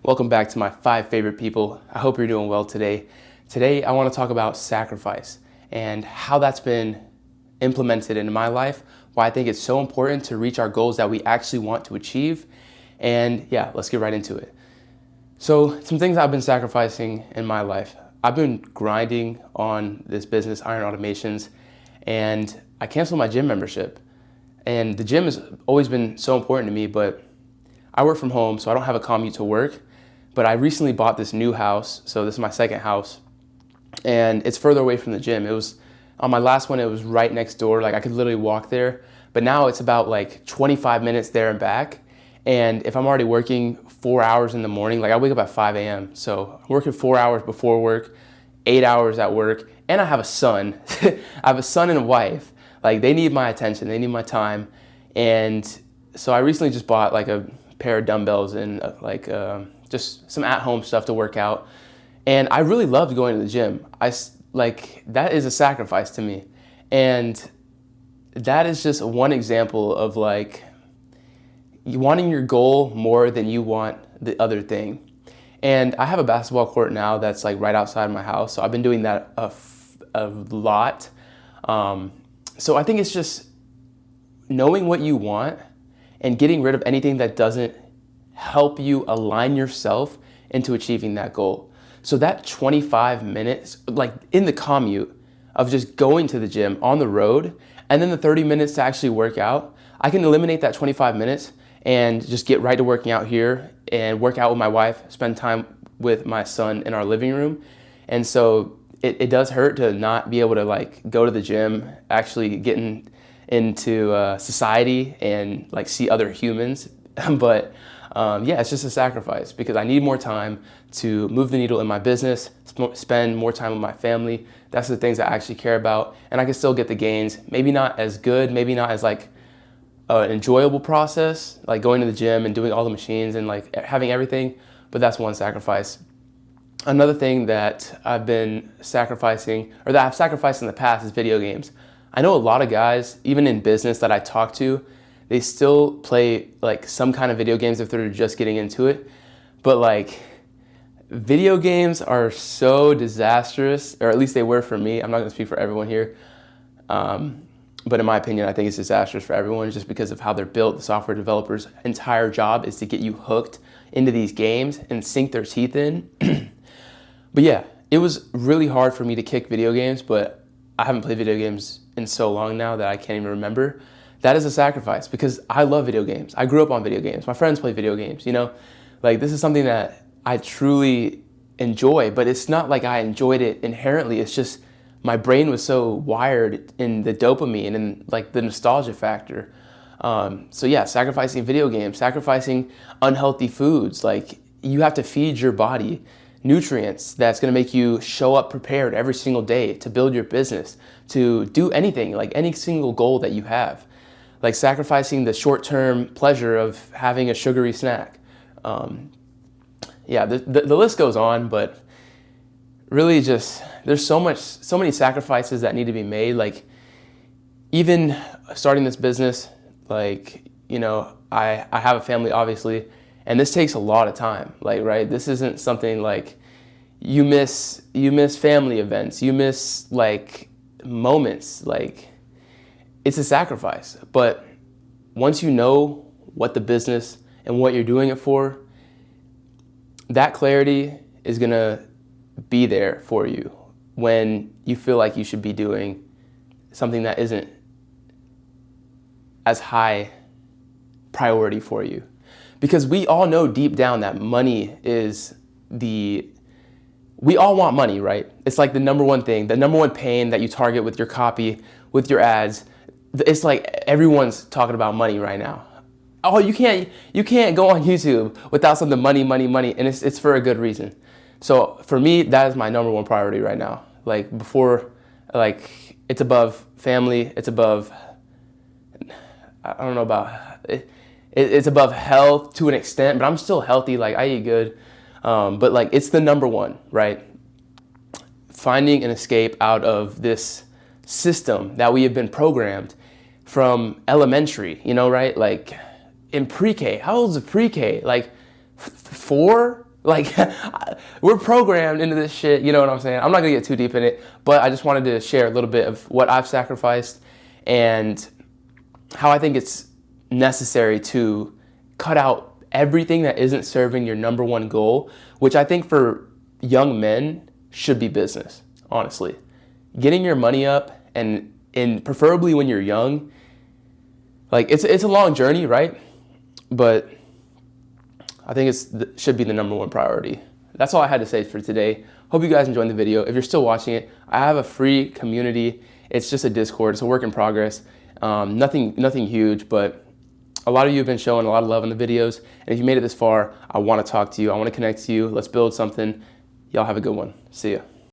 Welcome back to my 5 favorite people. I hope you're doing well today. Today, I want to talk about sacrifice and how that's been implemented in my life, why I think it's so important to reach our goals that we actually want to achieve. And yeah, let's get right into it. So some things I've been sacrificing in my life. I've been grinding on this business, Iron Automations, and I canceled my gym membership. And the gym has always been so important to me, but I work from home, so I don't have a commute to work. But I recently bought this new house, so this is my second house, and it's further away from the gym. It was, on my last one, it was right next door, like I could literally walk there. But now it's about like 25 minutes there and back. And if I'm already working 4 hours in the morning, like I wake up at 5 a.m. So I'm working 4 hours before work, 8 hours at work, and I have a son. I have a son and a wife. Like they need my attention, they need my time. And so I recently just bought like a pair of dumbbells and just some at-home stuff to work out. And I really loved going to the gym. That is a sacrifice to me. And that is just one example of like you wanting your goal more than you want the other thing. And I have a basketball court now that's like right outside my house. So I've been doing that a lot. So I think it's just knowing what you want and getting rid of anything that doesn't help you align yourself into achieving that goal. So that 25 minutes, like in the commute of just going to the gym on the road, and then the 30 minutes to actually work out, I can eliminate that 25 minutes and just get right to working out here and work out with my wife, spend time with my son in our living room. And so it does hurt to not be able to like go to the gym, actually getting into society and like see other humans. But it's just a sacrifice because I need more time to move the needle in my business, spend more time with my family. That's the things I actually care about. And I can still get the gains, maybe not as good, maybe not as like an enjoyable process, like going to the gym and doing all the machines and like having everything, but that's one sacrifice. Another thing that I've been sacrificing, or that I've sacrificed in the past, is video games. I know a lot of guys, even in business that I talk to, they still play like some kind of video games if they're just getting into it. But like video games are so disastrous, or at least they were for me. I'm not gonna speak for everyone here. But in my opinion, I think it's disastrous for everyone just because of how they're built. The software developer's entire job is to get you hooked into these games and sink their teeth in. But yeah, it was really hard for me to kick video games, but I haven't played video games in so long now that I can't even remember. That is a sacrifice because I love video games. I grew up on video games. My friends play video games, Like this is something that I truly enjoy, but it's not like I enjoyed it inherently. It's just my brain was so wired in the dopamine and like the nostalgia factor. Sacrificing video games, sacrificing unhealthy foods. Like you have to feed your body nutrients that's going to make you show up prepared every single day to build your business, to do anything, like any single goal that you have. Like sacrificing the short-term pleasure of having a sugary snack. The list goes on, but really just there's so many sacrifices that need to be made. Like even starting this business, like, I have a family obviously, and this takes a lot of time. Like, right, this isn't something like you miss family events, you miss like moments, like it's a sacrifice. But once you know what the business and what you're doing it for, that clarity is gonna be there for you when you feel like you should be doing something that isn't as high priority for you. Because we all know deep down that money is we all want money, right? It's like the number one thing, the number one pain that you target with your copy, with your ads. It's like everyone's talking about money right now. Oh, you can't go on YouTube without something money, and it's for a good reason. So for me, that is my number one priority right now. Like before, like it's above family, it's above, I don't know about it. It's above health to an extent, but I'm still healthy. Like I eat good, but like it's the number one, right? Finding an escape out of this system that we have been programmed from elementary, right? Like in pre-K, how old is a pre-K? Like 4? Like, we're programmed into this shit, you know what I'm saying? I'm not gonna get too deep in it, but I just wanted to share a little bit of what I've sacrificed and how I think it's necessary to cut out everything that isn't serving your number one goal, which I think for young men should be business, honestly. Getting your money up and preferably when you're young, like it's a long journey, right? But I think it should be the number one priority. That's all I had to say for today. Hope you guys enjoyed the video. If you're still watching it, I have a free community. It's just a Discord. It's a work in progress. Nothing huge, but a lot of you have been showing a lot of love in the videos. And if you made it this far, I want to talk to you. I want to connect to you. Let's build something. Y'all have a good one. See ya.